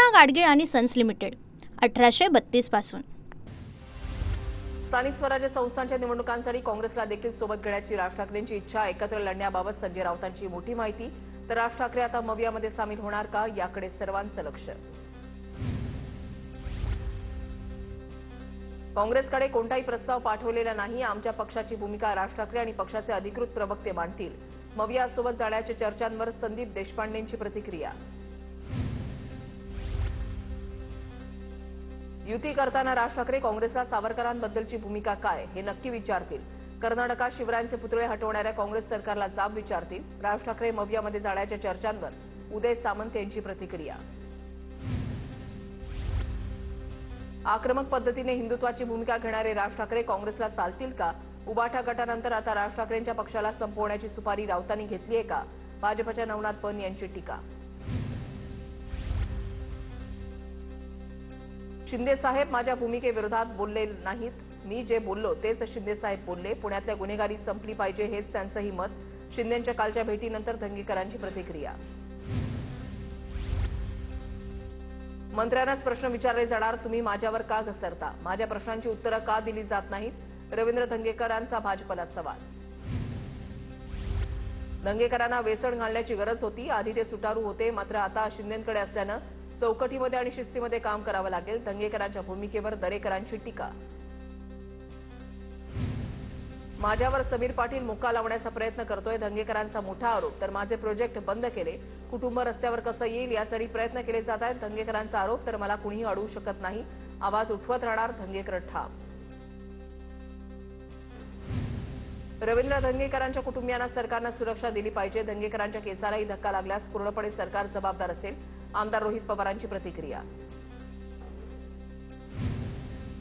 कृष्णा गाडगीळ आणि sons limited 1832 पासून। स्थानिक स्वराज्य संस्थांच्या निवडणुकांसाठी काँग्रेसला देखील सोबत घेण्याची राज ठाकरेंची इच्छा। एकत्र लढण्याबाबत संजय राऊतांची मोठी माहिती। तर राज ठाकरे आता मवियामध्ये सामील होणार का, याकडे सर्वांचं लक्ष। काँग्रेसकडे कोणताही प्रस्ताव पाठवलेला नाही। आमच्या पक्षाची भूमिका राज ठाकरे आणि पक्षाचे अधिकृत प्रवक्ते मांडतील। मवियासोबत जाण्याच्या चर्चांवर संदीप देशपांडेंची प्रतिक्रिया। युती करताना राज ठाकरे काँग्रेसला सावरकरांबद्दलची भूमिका काय हे नक्की विचारतील। कर्नाटकात शिवरायांचे पुतळे हटवणाऱ्या काँग्रेस सरकारला जाब विचारतील। राज ठाकरे मवियामध्ये जाण्याच्या चर्चांवर उदय सामंत यांची प्रतिक्रिया। आक्रमक पद्धतीने हिंदुत्वाची भूमिका घेणारे राज ठाकरे काँग्रेसला चालतील का? उबाठा गटानंतर आता राज ठाकरेंच्या पक्षाला संपवण्याची सुपारी राऊतांनी घेतली आहे का? भाजपच्या नवनाथ पन यांची टीका। शिंदे साहेब माझ्या भूमिकेविरोधात बोलले नाहीत। मी जे बोललो तेच शिंदे साहेब बोलले। पुण्यातल्या गुन्हेगारी संपली पाहिजे हेच त्यांचंही मत। शिंदेंच्या कालच्या भेटीनंतर धंगेकरांची प्रतिक्रिया। मंत्र्यांनाच प्रश्न विचारले जाणार, तुम्ही माझ्यावर का घसरता? माझ्या प्रश्नांची उत्तरं का दिली जात नाहीत? रवींद्र धंगेकरांचा भाजपला सवाल। धंगेकरांना वेसण घालण्याची गरज होती। आधी ते सुटारू होते, मात्र आता शिंदेंकडे असल्यानं चौकटीमध्ये आणि शिस्तीमध्ये काम करावं लागेल। धंगेकरांच्या भूमिकेवर दरेकरांची टीका। माझ्यावर समीर पाटील मुक्का लावण्याचा प्रयत्न करतोय, धंगेकरांचा मोठा आरोप। तर माझे प्रोजेक्ट बंद केले, कुटुंब रस्त्यावर कसं येईल यासाठी प्रयत्न केले जात आहेत। धंगेकरांचा आरोप, तर मला कुणीही अडवू शकत नाही, आवाज उठवत राहणार, धंगेकर ठाम। रवींद्र धंगेकरांच्या कुटुंबियांना सरकारनं सुरक्षा दिली पाहिजे। धंगेकरांच्या केसालाही धक्का लागल्यास पूर्णपणे सरकार जबाबदार असेल। आमदार रोहित पवारांची प्रतिक्रिया।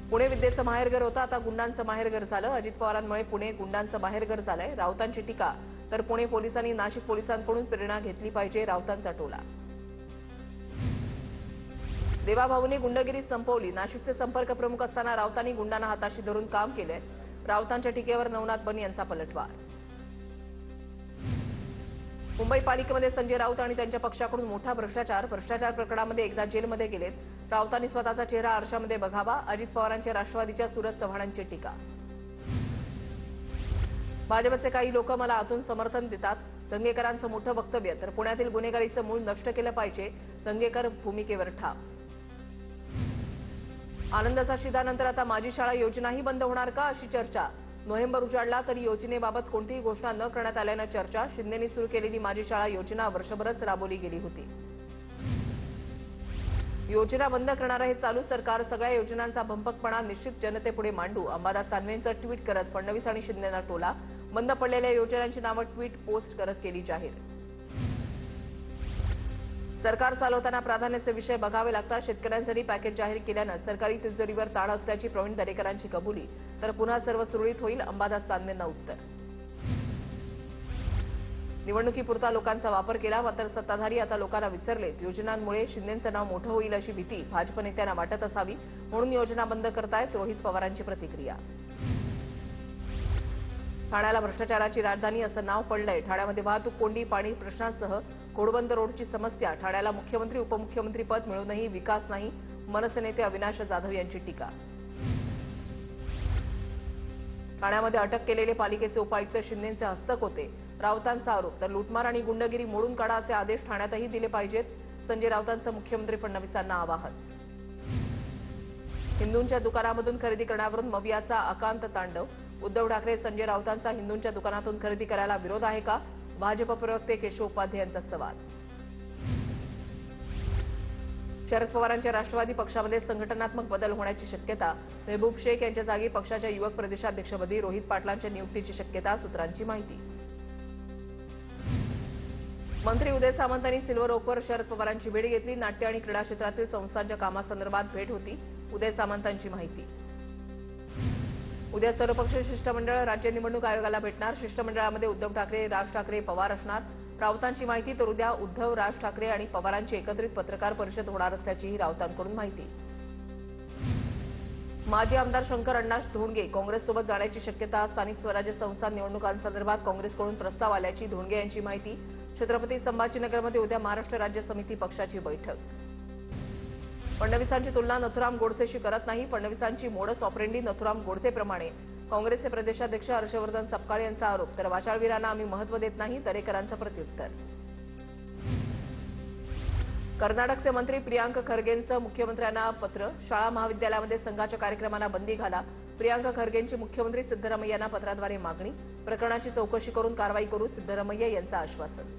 पुणे विद्येचं माहेरघर होतं, आता गुंडांचं माहेरघर झालं। अजित पवारांमुळे पुणे गुंडांचं माहेरघर झालंय, राऊतांची टीका। तर पुणे पोलिसांनी नाशिक पोलिसांकडून प्रेरणा घेतली पाहिजे, राऊतांचा टोला। देवाभाऊंनी गुंडगिरी संपवली, नाशिकचे संपर्क प्रमुख असताना राऊतांनी गुंडांना हाताशी धरून काम केलंय। राऊतांच्या टीकेवर नवनाथ पन यांचा पलटवार। मुंबई पालिकेमध्ये संजय राऊत आणि त्यांच्या पक्षाकडून मोठा भ्रष्टाचार प्रकरणामध्ये एकदा जेलमध्ये गेलेत। राऊतांनी स्वतःचा चेहरा आरशामध्ये बघावा, अजित पवारांच्या राष्ट्रवादीच्या सूरज चव्हाणांची टीका। भाजपचे काही लोक मला आतून समर्थन देतात, धंगेकरांचं मोठं वक्तव्य। तर पुण्यातील गुन्हेगारीचं मूळ नष्ट केलं पाहिजे, धंगेकर भूमिकेवर ठाम। आनंदाचा शिदानंतर आता माझी शाळा योजनाही बंद होणार का, अशी चर्चा। नोव्हेंबर उजाडला तरी योजनेबाबत कोणतीही घोषणा न करण्यात आल्यानं चर्चा। शिंदेंनी सुरू केलेली माझी शाळा योजना वर्षभरच राबवली गेली होती। योजना बंद करणारं हे चालू सरकार, सगळ्या योजनांचा भंपकपणा निश्चित जनतेपुढे मांडू। अंबादास दानवेंचं ट्विट करत फडणवीस आणि शिंदेंना टोला। बंद पडलेल्या योजनांची नावं ट्विट पोस्ट करत केली जाहीर। सरकार चालवताना प्राधान्याचे विषय बघावे लागतात। शेतकऱ्यांसाठी पॅकेज जाहीर केल्यानं सरकारी तिजोरीवर ताण असल्याची प्रवीण दरेकरांची कबुली। तर पुन्हा सर्व सुरळीत होईल, अंबादास दानवेंना उत्तर। निवडणुकीपुरता लोकांचा वापर केला, मात्र सत्ताधारी आता लोकांना विसरलेत। योजनांमुळे शिंदेंचं नाव मोठं होईल अशी भीती भाजप नेत्यांना वाटत असावी, म्हणून योजना बंद करतायत, रोहित पवारांची प्रतिक्रिया। ठाण्याला भ्रष्टाचाराची राजधानी असं नाव पडलंय। ठाण्यामध्ये वाहतूक कोंडी, पाणी प्रश्नांसह घोडबंद रोडची समस्या। ठाण्याला मुख्यमंत्री उपमुख्यमंत्री पद मिळूनही विकास नाही, मनसे नेते अविनाश जाधव यांची टीका। ठाण्यामध्ये अटक केलेले पालिकेचे उपायुक्त शिंदेंचे हस्तक होते, राऊतांचा आरोप। तर लुटमार आणि गुंडगिरी मोडून काढा असे आदेश ठाण्यातही दिले पाहिजेत, संजय राऊतांचं मुख्यमंत्री फडणवीसांना आवाहन। हिंदूंच्या दुकानामधून खरेदी करण्यावरून मवियाचा अकांत तांडव। उद्धव ठाकरे संजय राऊतांचा हिंदूंच्या दुकानातून खरेदी करायला विरोध आहे का? भाजप प्रवक्ते केशव उपाध्ये यांचा सवाल। शरद पवारांच्या राष्ट्रवादी पक्षामध्ये संघटनात्मक बदल होण्याची शक्यता। मेहबूब शेख यांच्या जागी पक्षाच्या युवक प्रदेशाध्यक्षपदी रोहित पाटलांच्या नियुक्तीची शक्यता, सूत्रांची माहिती। मंत्री उदय सामंतांनी सिल्व्हर ओकवर शरद पवारांची भेट घेतली। नाट्य आणि क्रीडा क्षेत्रातील संस्थांच्या कामासंदर्भात भेट होती, उदय सामंतांची माहिती। उद्या सर्वपक्षीय शिष्टमंडळ राज्य निवडणूक आयोगाला भेटणार। शिष्टमंडळामध्ये उद्धव ठाकरे, राज ठाकरे, पवार असणार। राऊतांची माहिती। तर उद्या उद्धव, राज ठाकरे आणि पवारांची एकत्रित पत्रकार परिषद होणार असल्याचीही राऊतांकडून माहिती। माजी आमदार शंकर अण्णा धोंडगे काँग्रेससोबत जाण्याची शक्यता। स्थानिक स्वराज्य संस्था निवडणुकांसंदर्भात काँग्रेसकडून प्रस्ताव आल्याची धोंडगे यांची माहिती। छत्रपती संभाजीनगरमध्ये उद्या महाराष्ट्र राज्य समिती पक्षाची बैठक। फडणवीसांची तुलना नथुराम गोडसेशी करत नाही. फडणवीसांची मोडस ऑपरेंडी नथुराम गोडसेप्रमाणे. काँग्रेसचे प्रदेशाध्यक्ष हर्षवर्धन सपकाळ यांचा आरोप. तर वाचाळवीरांना आम्ही महत्त्व देत नाही. दरेकरांचं प्रत्युत्तर. कर्नाटकचे मंत्री प्रियांक खरगेंचं मुख्यमंत्र्यांना पत्र. शाळा महाविद्यालयामध्ये संघाच्या कार्यक्रमांना बंदी घाला. प्रियांक खरगेंची मुख्यमंत्री सिद्धरामय्यांना पत्राद्वारे मागणी. प्रकरणाची चौकशी करून कारवाई करू. सिद्धरामय्या यांचं आश्वासन.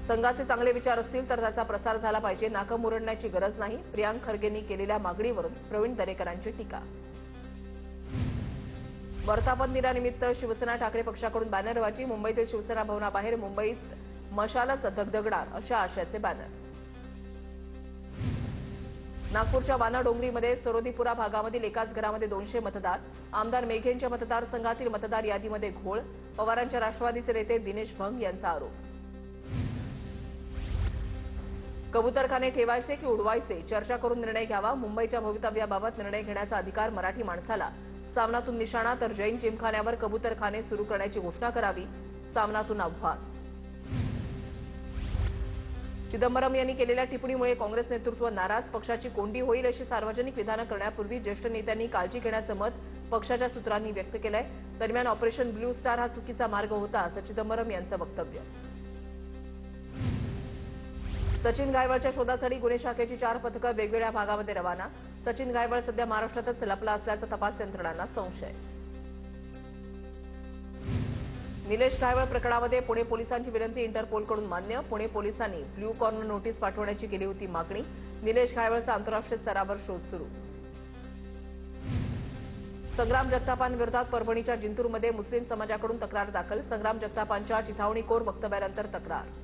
संघाचे चांगले विचार असतील तर त्याचा प्रसार झाला पाहिजे. नाकं मुरडण्याची गरज नाही. प्रियांक खरगेंनी केलेल्या मागणीवरून प्रवीण दरेकरांची टीका. वर्धापन दिनानिमित्त शिवसेना ठाकरे पक्षाकडून बॅनरबाजी. मुंबईतील शिवसेना भवनाबाहेर मुंबईत मशालच धगधगणार अशा आशयाचे बॅनर. नागपूरच्या वाना डोंगरीमध्ये सरोदीपुरा भागामधील एकाच घरामध्ये 200 मतदार. आमदार मेघेंच्या मतदारसंघातील मतदार यादीमध्ये घोळ. पवारांच्या राष्ट्रवादीचे नेते दिनेश भंग यांचा आरोप. कबूतरखाने ठेवायचे की उडवायचे चर्चा करून निर्णय घ्यावा. मुंबईच्या भवितव्याबाबत निर्णय घेण्याचा अधिकार मराठी माणसाला. सामनातून निशाणा तर जैन जिमखान्यावर कबूतरखाने सुरू करण्याची घोषणा करावी. सामनातून आव्हान. चिदंबरम यांनी केलेल्या टिप्पणीमुळे काँग्रेस नेतृत्व नाराज. पक्षाची कोंडी होईल अशी सार्वजनिक विधानं करण्यापूर्वी ज्येष्ठ नेत्यांनी काळजी घेण्याचं मत पक्षाच्या सूत्रांनी व्यक्त केलंय. दरम्यान ऑपरेशन ब्ल्यू स्टार हा चुकीचा मार्ग होता असं चिदंबरम यांचं वक्तव्य. सचिन गायवळच्या शोधासाठी गुन्हे शाखेची 4 पथकं वेगवेगळ्या भागामध्ये रवाना. सचिन गायवळ सध्या महाराष्ट्रातच लपला असल्याचा तपास यंत्रणांना संशय. निलेश गायवळ प्रकरणामध्ये पुणे पोलिसांची विनंती इंटरपोलकडून मान्य. पुणे पोलिसांनी ब्ल्यू कॉर्नर नोटीस पाठवण्याची केली होती मागणी. निलेश गायवळचा आंतरराष्ट्रीय स्तरावर शोध सुरू. संग्राम जगतापांविरोधात परभणीच्या जिंतूरमध्ये मुस्लिम समाजाकडून तक्रार दाखल. संग्राम जगतापांच्या चिथावणीखोर वक्तव्यानंतर तक्रार.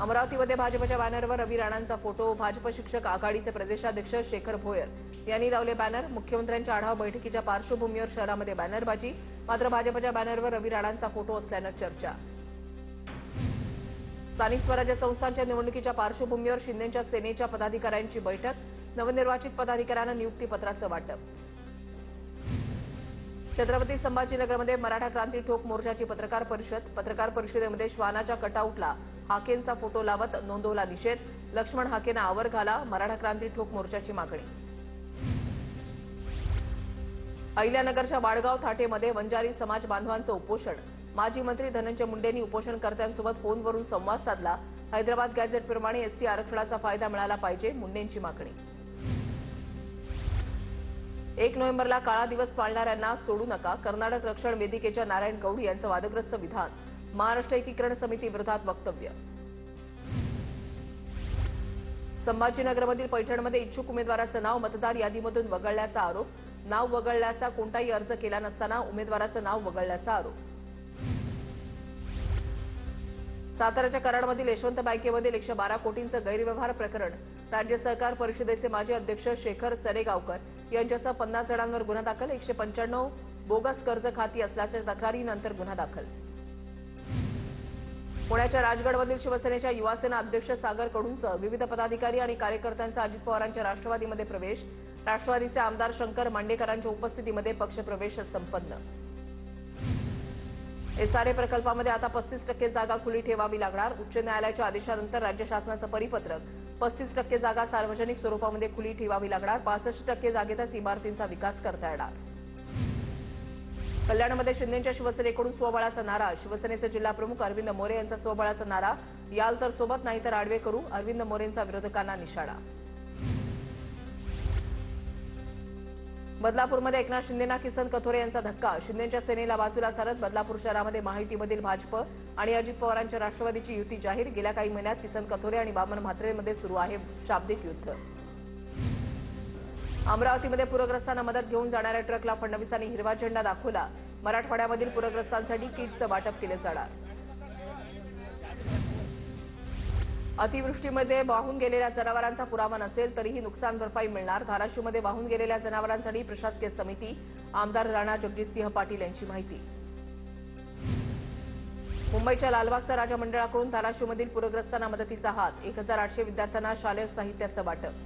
अमरावतीमध्ये भाजपच्या बॅनरवर रवी राणांचा फोटो. भाजप शिक्षक आघाडीचे प्रदेशाध्यक्ष शेखर भोयर यांनी लावले बॅनर. मुख्यमंत्र्यांच्या आढावा बैठकीच्या पार्श्वभूमीवर शहरामध्ये बॅनरबाजी. मात्र भाजपच्या बॅनरवर रवी राणांचा फोटो असल्यानं चर्चा. स्थानिक स्वराज्य संस्थांच्या निवडणुकीच्या पार्श्वभूमीवर शिंदेच्या सेनेच्या पदाधिकाऱ्यांची बैठक. नवनिर्वाचित पदाधिकाऱ्यांना नियुक्तीपत्राचं वाटप. छत्रपती संभाजीनगरमध्ये मराठा क्रांती ठोक मोर्चाची पत्रकार परिषद. पत्रकार परिषदेमध्ये श्वानाच्या कटआउटला हाकेंचा फोटो लावत नोंदवला निषेध. लक्ष्मण हाकेंना आवर घाला. मराठा क्रांती ठोक मोर्चाची मागणी. अहिल्यानगरच्या वाडगाव थाटेमध्ये वंजारी समाज बांधवांचं उपोषण. माजी मंत्री धनंजय मुंडेंनी उपोषणकर्त्यांसोबत फोनवरून संवाद साधला. हैदराबाद गॅझेटप्रमाणे एसटी आरक्षणाचा फायदा मिळाला पाहिजे मुंडेंची मागणी. 1 नोव्हेंबरला काळा दिवस पाळणाऱ्यांना सोडू नका. कर्नाटक रक्षण वेदिकेच्या नारायण गौड यांचं वादग्रस्त विधान. महाराष्ट्र एकीकरण समिती विरोधात वक्तव्य. संभाजीनगरमधील पैठणमध्ये इच्छुक उमेदवाराचं नाव मतदार यादीमधून वगळल्याचा आरोप. नाव वगळल्याचा कोणताही अर्ज केला नसताना उमेदवाराचं नाव वगळल्याचा आरोप. साताऱ्याच्या कराडमधील यशवंत बँकेमधील 112 कोटींचं गैरव्यवहार प्रकरण. राज्य सहकार परिषदेचे माजी अध्यक्ष शेखर चरेगावकर यांच्यासह 50 जणांवर गुन्हा दाखल. 195 बोगस कर्ज खाती असल्याच्या तक्रारीनंतर गुन्हा दाखल. पुण्याच्या राजगडमधील शिवसेनेच्या युवासेना अध्यक्ष सागर कडूंसह विविध पदाधिकारी आणि कार्यकर्त्यांचा अजित पवारांच्या राष्ट्रवादीमध्ये प्रवेश. राष्ट्रवादीचे आमदार शंकर मांडेकरांच्या उपस्थितीमध्ये पक्षप्रवेश संपन्न. एसआरए प्रकल्पामध्ये आता 35% जागा खुली ठेवावी लागणार. उच्च न्यायालयाच्या आदेशानंतर राज्य शासनाचं परिपत्रक. 35% जागा सार्वजनिक स्वरूपामध्ये खुली ठेवावी लागणार. 65% जागेतच इमारतींचा विकास करता येणार. कल्याणमध्ये शिंदेच्या शिवसेनेकडून स्वबळाचा नारा. शिवसेनेचे जिल्हाप्रमुख अरविंद मोरे यांचा स्वबळाचा नारा. याल तर सोबत नाही तर आडवे करू. अरविंद मोरेंचा विरोधकांना निशाणा. बदलापूरमध्ये एकनाथ शिंदेंना किसन कथोरे यांचा धक्का. शिंदेच्या सेनेला बाजूला सारत बदलापूर शहरामध्ये महायुतीमधील भाजप आणि अजित पवारांच्या राष्ट्रवादीची युती जाहीर. गेल्या काही महिन्यात किसन कथोरे आणि बामन म्हात्रेमध्ये सुरू आहे शाब्दिक युद्ध. अमरावतीमध्ये पूरग्रस्तांना मदत घेऊन जाणाऱ्या ट्रकला फडणवीसांनी हिरवा झेंडा दाखवला. मराठवाड्यामधील पूरग्रस्तांसाठी किट्सचं वाटप केलं जाणार. अतिवृष्टीमध्ये वाहून गेलेल्या जनावरांचा पुरावा नसेल तरीही नुकसान भरपाई मिळणार. धाराशिवमध्ये वाहून गेलेल्या जनावरांसाठी प्रशासकीय समिती. आमदार राणा जगजितसिंह पाटील यांची माहिती. मुंबईच्या लालबागचा राजा मंडळाकडून धाराशिवमधील पूरग्रस्तांना मदतीचा हात. 1800 विद्यार्थ्यांना शालेय साहित्याचं वाटप.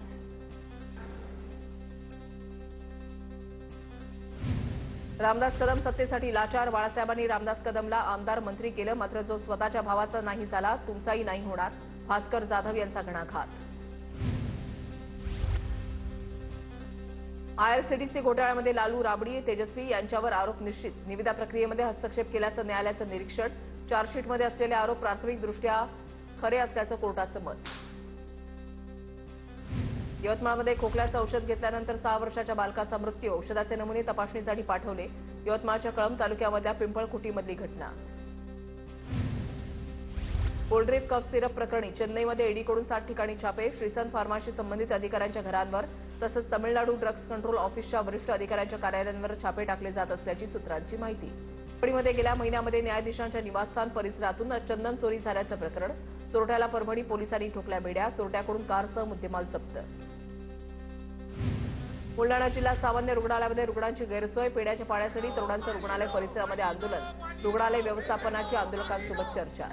रामदास कदम सत्तेसाठी लाचार. बाळासाहेबांनी रामदास कदमला आमदार मंत्री केलं. मात्र जो स्वतःच्या भावाचा नाही झाला तुमचाही नाही होणार. भास्कर जाधव यांचा घणाघात। आयआरसीटीसी घोटाळ्यामध्ये लालू राबडी तेजस्वी यांच्यावर आरोप निश्चित, निविदा प्रक्रियेमध्ये हस्तक्षेप केल्याचं न्यायालयाचं निरीक्षण, चार्जशीटमध्ये असलेले आरोप प्राथमिकदृष्ट्या खरे असल्याचं कोर्टाचं मत। यवतमाळमध्ये खोकल्याचं औषध घेतल्यानंतर 6 वर्षाच्या बालकाचा मृत्यू, औषधाचे नमुने तपासणीसाठी पाठवले। यवतमाळच्या कळंब तालुक्यामधल्या पिंपळखुटीमधली घटना। कोल्ड्रिप कफ सिरप प्रकरणी चेन्नईमध्ये ईडीकडून 7 ठिकाणी छापे, श्रीसंत फार्माशी संबंधित अधिकाऱ्यांच्या घरांवर तसंच तमिळनाडू ड्रग्ज कंट्रोल ऑफिसच्या वरिष्ठ अधिकाऱ्यांच्या कार्यालयांवर छापे टाकले जात असल्याची सूत्रांची माहिती। परभणीमध्ये गेल्या महिन्यामध्ये न्यायाधीशांच्या निवासस्थान परिसरातून चंदन चोरी झाल्याचं प्रकरण, चोरट्याला परभणी पोलिसांनी ठोकल्या बेड्या, चोरट्याकडून कारसह मुद्देमाल जप्त। बुलढाणा जिल्हा सामान्य रुग्णालयामध्ये रुग्णांची गैरसोय, पिण्याच्या पाण्यासाठी तरुणांचं रुग्णालय परिसरामध्ये आंदोलन, रुग्णालय व्यवस्थापनाची आंदोलकांसोबत चर्चा।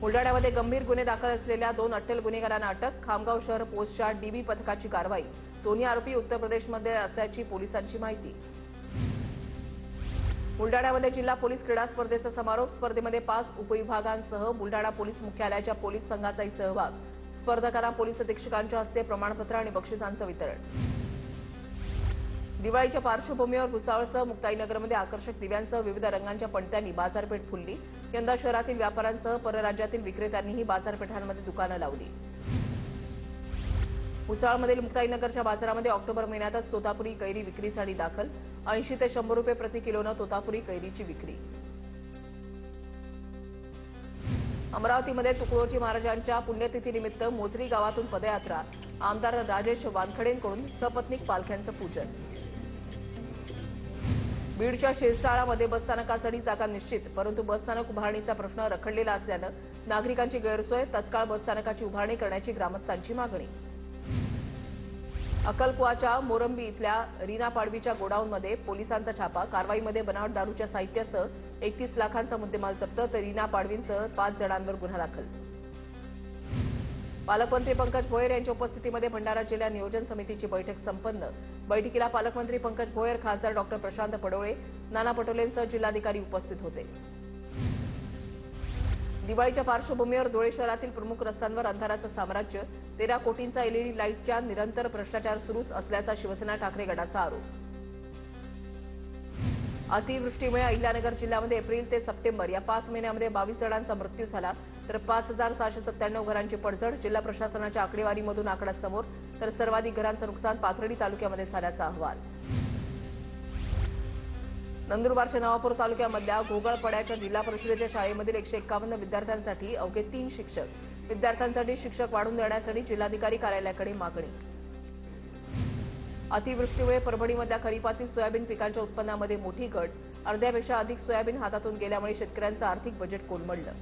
बुलढाण्यामध्ये गंभीर गुन्हे दाखल असलेल्या 2 अट्टल गुन्हेगारांना अटक, खामगाव शहर पोस्टच्या डीबी पथकाची कारवाई, दोन्ही आरोपी उत्तर प्रदेशमध्ये असल्याची पोलिसांची माहिती। बुलढाण्यामध्ये जिल्हा पोलीस क्रीडा स्पर्धेचा समारोप, स्पर्धेमध्ये 5 उपविभागांसह बुलढाणा पोलीस मुख्यालयाच्या पोलीस संघाचाही सहभाग, स्पर्धकांना पोलीस अधीक्षकांच्या हस्ते प्रमाणपत्र आणि बक्षिसांचं वितरण। दिवाळीच्या पार्श्वभूमीवर भुसावळसह मुक्ताईनगरमध्ये आकर्षक दिव्यांसह विविध रंगांच्या पणत्यांनी बाजारपेठ फुलली, यंदा शहरातील व्यापाऱ्यांसह परराज्यातील विक्रेत्यांनीही बाजारपेठांमध्ये दुकानं लावली। भुसावळमधील मुक्ताईनगरच्या बाजारामध्ये ऑक्टोबर महिन्यातच तोतापुरी कैरी विक्रीसाठी दाखल, 80 ते 100 रुपये प्रति किलोनं तोतापुरी कैरीची विक्री। अमरावतीमध्ये तुकडोजी महाराजांच्या पुण्यतिथीनिमित्त मोजरी गावातून पदयात्रा, आमदार राजेश वानखडेंकडून सपत्नीक पालख्यांचं पूजन। बीडच्या शिरसाळामध्ये बसस्थानकासाठी जागा निश्चित, परंतु बसस्थानक उभारणीचा प्रश्न रखडलेला असल्यानं नागरिकांची गैरसोय, तत्काळ बसस्थानकाची उभारणी करण्याची ग्रामस्थांची मागणी। अक्कलकुवाच्या मोरंबी इथल्या रीना पाडवीच्या गोडाऊनमध्ये पोलिसांचा छापा, कारवाईमध्ये बनावट दारूच्या साहित्यासह 31 लाखांचा मुद्देमाल जप्त, तर रीना पाडवींसह 5 जणांवर गुन्हा दाखल। पालकमंत्री पंकज भोयर यांच्या उपस्थितीमध्ये भंडारा जिल्हा नियोजन समितीची बैठक संपन्न, बैठकीला पालकमंत्री पंकज भोयर, खासदार डॉ प्रशांत पडोळे, नाना पटोलेंसह जिल्हाधिकारी उपस्थित होते। दिवाळीच्या पार्श्वभूमीवर धुळे शहरातील प्रमुख रस्त्यांवर अंधाराचं साम्राज्य, 13 कोटींचा एलईडी लाईटच्या निरंतर भ्रष्टाचार सुरूच असल्याचा शिवसेना ठाकरे गटाचा आरोप। अतिवृष्टीमुळे अहिल्यानगर जिल्ह्यामध्ये एप्रिल ते सप्टेंबर या 5 महिन्यामध्ये 22 जणांचा मृत्यू झाला, तर 5,697 घरांची पडझड, जिल्हा प्रशासनाच्या आकडेवारीमधून आकडा समोर, तर सर्वाधिक घरांचं नुकसान पाथर्डी तालुक्यामध्ये झाल्याचा अहवाल। नंदुरबारच्या नवापूर तालुक्यामधल्या घोगळपड्याच्या जिल्हा परिषदेच्या शाळेमधील 151 विद्यार्थ्यांसाठी अवघे 3 शिक्षक, विद्यार्थ्यांसाठी शिक्षक वाढवून देण्यासाठी जिल्हाधिकारी कार्यालयाकडे मागणी। अतिवृष्टीमुळे परभणीमधल्या खरीपातील सोयाबीन पिकांच्या उत्पन्नामध्ये मोठी घट, अर्ध्यापेक्षा अधिक सोयाबीन हातातून गेल्यामुळे शेतकऱ्यांचं आर्थिक बजेट कोलमडलं।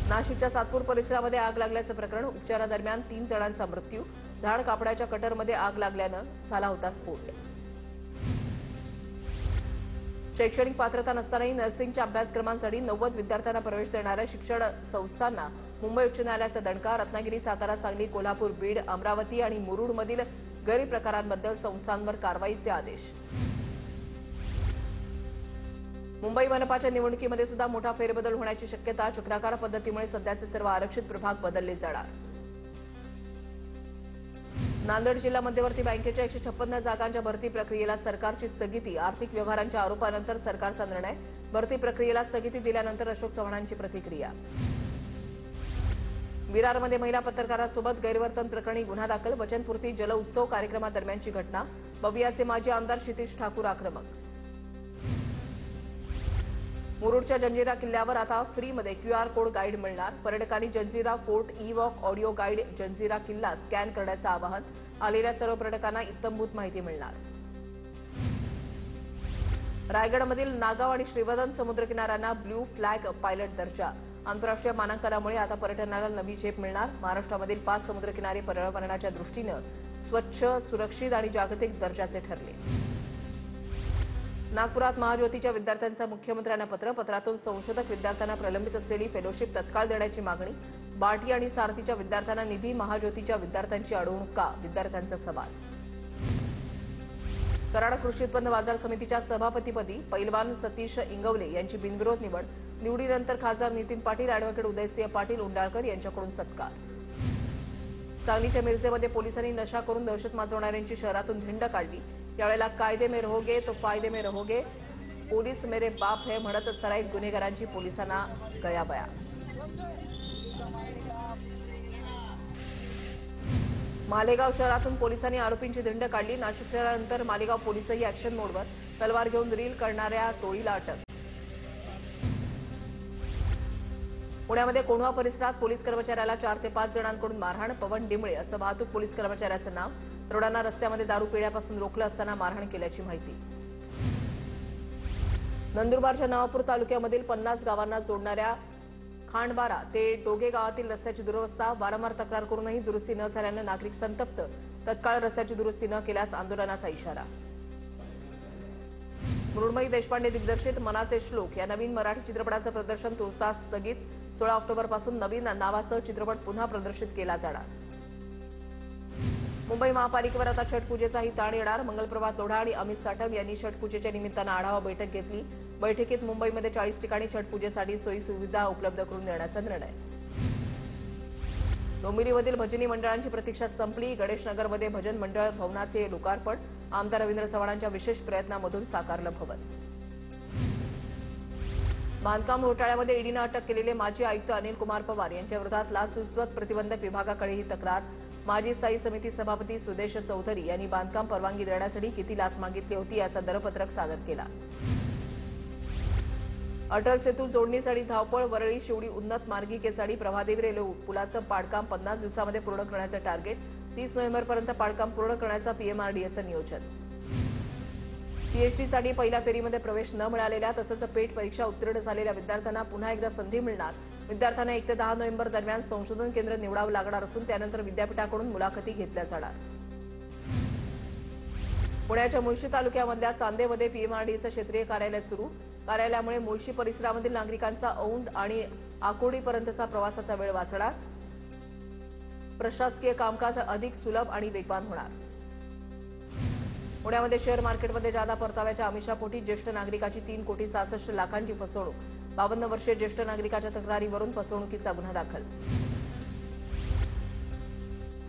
नाशिकच्या सातपूर परिसरामध्ये आग लागल्याचं प्रकरण, उपचारादरम्यान 3 जणांचा मृत्यू, झाड कापडाच्या कटरमध्ये आग लागल्यानं झाला होता स्फोट। शैक्षणिक पात्रता नसतानाही नर्सिंगच्या अभ्यासक्रमांसाठी 90 विद्यार्थ्यांना प्रवेश देणाऱ्या शिक्षण संस्थांना मुंबई उच्च न्यायालयाचा दणका, रत्नागिरी, सातारा, सांगली, कोल्हापूर, बीड, अमरावती आणि मुरुडमधील गैरप्रकारांबद्दल संस्थांवर कारवाईचे आदेश। मुंबई मनपाच्या निवडणुकीमध्ये सुद्धा मोठा फेरबदल होण्याची शक्यता, चक्राकार पद्धतीमुळे सध्याचे सर्व आरक्षित प्रभाग बदलले जाणार। नांदेड जिल्हा मध्यवर्ती बँकेच्या 156 जागांच्या भरती प्रक्रियेला सरकारची स्थगिती, आर्थिक व्यवहारांच्या आरोपानंतर सरकारचा निर्णय, भरती प्रक्रियेला स्थगिती दिल्यानंतर अशोक चव्हाणांची प्रतिक्रिया। विरारमध्ये महिला पत्रकारासोबत गैरवर्तन प्रकरणी गुन्हा दाखल, वचनपूर्ती जल उत्सव कार्यक्रमादरम्यानची घटना, बबियाचे माजी आमदार क्षितिज ठाकूर आक्रमक। मुरुडच्या जंजिरा किल्ल्यावर आता फ्रीमध्ये क्यूआर कोड गाईड मिळणार, पर्यटकांनी Janjira fort E-walk audio guide Janjira किल्ला स्कॅन करण्याचं आवाहन, आलेल्या सर्व पर्यटकांना इत्थंभूत माहिती मिळणार। रायगडमधील नागाव आणि श्रीवर्धन समुद्रकिनाऱ्यांना ब्ल्यू फ्लॅग पायलट दर्जा, आंतरराष्ट्रीय मानांकनामुळे आता पर्यटनाला नवी झेप मिळणार, महाराष्ट्रामधील 5 समुद्रकिनारे पर्यावरणाच्या दृष्टीनं स्वच्छ, सुरक्षित आणि जागतिक दर्जाचे ठरले। नागपुरात महाज्योतीच्या विद्यार्थ्यांचं मुख्यमंत्र्यांना पत्र, पत्रातून संशोधक विद्यार्थ्यांना प्रलंबित असलेली फेलोशिप तत्काळ देण्याची मागणी, बार्टी आणि सारथीच्या विद्यार्थ्यांना निधी, महाज्योतीच्या विद्यार्थ्यांची अडवणूक का, विद्यार्थ्यांचा सवाल। कराड कृषी उत्पन्न बाजार समितीच्या सभापतीपदी पैलवान सतीश इंगवले यांची बिनविरोध निवड. निवडीनंतर खासदार नितीन पाटील, ॲडव्होकेट उदयसिंह पाटील उंडाळकर यांच्याकडून सत्कार. सांगलीच्या मिरजेमध्ये पोलिसांनी नशा करून दहशत माजवणाऱ्यांची शहरातून धिंड काढली. यावेळेला कायदे में रहोगे तो फायदे में रहोगे, पोलीस मेरे बाप है म्हणत सराईत गुन्हेगारांची पोलिसांना गयाबया. मालेगाव शहरातून पोलिसांनी आरोपींची धिंड काढली. नाशिक शहरानंतर मालेगाव पोलिसही ऍक्शन मोडवर. तलवार घेऊन रील करणाऱ्या टोळीला अटक. पुण्यामध्ये कोंढवा परिसरात पोलीस कर्मचाऱ्याला 4 ते 5 जणांकडून मारहाण. पवन डिमळे असं वाहतूक पोलीस कर्मचाऱ्याचं नाव. तरुणांना रस्त्यामध्ये दारू पिण्यापासून रोखलं असताना मारहाण केल्याची माहिती. नंदुरबारच्या नवापूर तालुक्यामधील 50 गावांना जोडणाऱ्या खांडबारा ते डोगे गावातील रस्त्याची दुरवस्था. वारंवार तक्रार करूनही दुरुस्ती न झाल्यानं नागरिक संतप्त. तत्काळ रस्त्याची दुरुस्ती न केल्यास आंदोलनाचा इशारा. मृण्मयी देशपांडे दिग्दर्शित मनाचे श्लोक या नवीन मराठी चित्रपटाचं प्रदर्शन तुर्तास स्थगित. 16 ऑक्टोबरपासून नवीन नावासह चित्रपट पुन्हा प्रदर्शित केला जाणार. मुंबई महापालिकेवर आता छठपूजेचाही ताण येणार. मंगलप्रभात लोढा आणि अमित साटम यांनी छठपूजेच्या निमित्तानं आढावा बैठक घेतली. बैठकीत मुंबईमध्ये 40 ठिकाणी छठपूजेसाठी सोयी सुविधा उपलब्ध करून देण्याचा निर्णय. डोंबिवलीमधील भजनी मंडळांची प्रतीक्षा संपली. गणेशनगरमध्ये भजन मंडळ भवनाचे लोकार्पण. आमदार रवींद्र चव्हाणांच्या विशेष प्रयत्नामधून साकारलं भवन. बांधकाम घोटाळ्यामध्ये ईडीनं अटक केलेले माजी आयुक्त अनिल कुमार पवार यांच्या विरोधात लाचलुचपत प्रतिबंधक विभागाकडे ही तक्रार. माजी स्थायी समिती सभापती सुदेश चौधरी यांनी बांधकाम परवानगी देण्यासाठी किती लाच मागितली होती याचा दरपत्रक सादर केला. अटल सेतू जोडणीसाठी धावपळ. वरळी शिवडी उन्नत मार्गिकेसाठी प्रभादेवी रेल्वे पुलाचं पाडकाम 50 दिवसांमध्ये पूर्ण करण्याचं टार्गेट. 30 नोव्हेंबरपर्यंत पाडकाम पूर्ण करण्याचं पीएमआरडीएचं नियोजन. पीएचडीसाठी पहिल्या फेरीमध्ये प्रवेश न मिळालेल्या तसंच पेट परीक्षा उत्तीर्ण झालेल्या विद्यार्थ्यांना पुन्हा एकदा संधी मिळणार. विद्यार्थ्यांना 1 ते 10 नोव्हेंबर दरम्यान संशोधन केंद्र निवडावं लागणार असून त्यानंतर विद्यापीठाकडून मुलाखती घेतल्या जाणार. पुण्याच्या मुळशी तालुक्यामधल्या चांदेमध्ये पीएमआरडीएचं क्षेत्रीय कार्यालय सुरू. कार्यालयामुळे मुळशी परिसरामधील नागरिकांचा औंध आणि आकुर्डीपर्यंतचा प्रवासाचा वेळ वाचणार. प्रशासकीय कामकाज अधिक सुलभ आणि वेगवान होणार. पुण्यामध्ये शेअर मार्केटमध्ये जादा परताव्याच्या आमिषापोटी ज्येष्ठ नागरिकाची 3,66,00,000ची फसवणूक. 52 वर्षीय ज्येष्ठ नागरिकाच्या तक्रारीवरून फसवणुकीचा गुन्हा दाखल.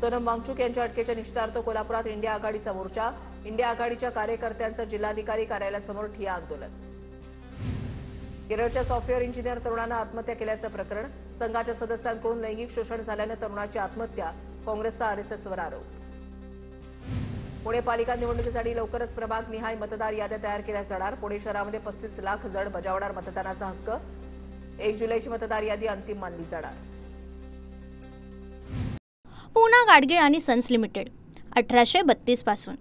सोनम वांगचुक यांच्या अटकेच्या निषेधार्थ कोल्हापुरात इंडिया आघाडीचा मोर्चा. इंडिया आघाडीच्या कार्यकर्त्यांचं जिल्हाधिकारी कार्यालयासमोर ठिय्या आंदोलन. केरळच्या सॉफ्टवेअर इंजिनियर तरुणानं आत्महत्या केल्याचं प्रकरण. संघाच्या सदस्यांकडून लैंगिक शोषण झाल्यानं तरुणाची आत्महत्या. काँग्रेसचा आरएसएसवर आरोप. पुणे पालिका निवडणुकीसाठी लवकरच प्रभाग निहाय मतदार याद्या तयार केल्या जाणार. पुणे शहरामध्ये 35 लाख जण बजावणार मतदानाचा हक्क. 1 जुलैची मतदार यादी अंतिम मानली जाणार. पूना गाडगीळ आणि सन्स लिमिटेड 1832 पासून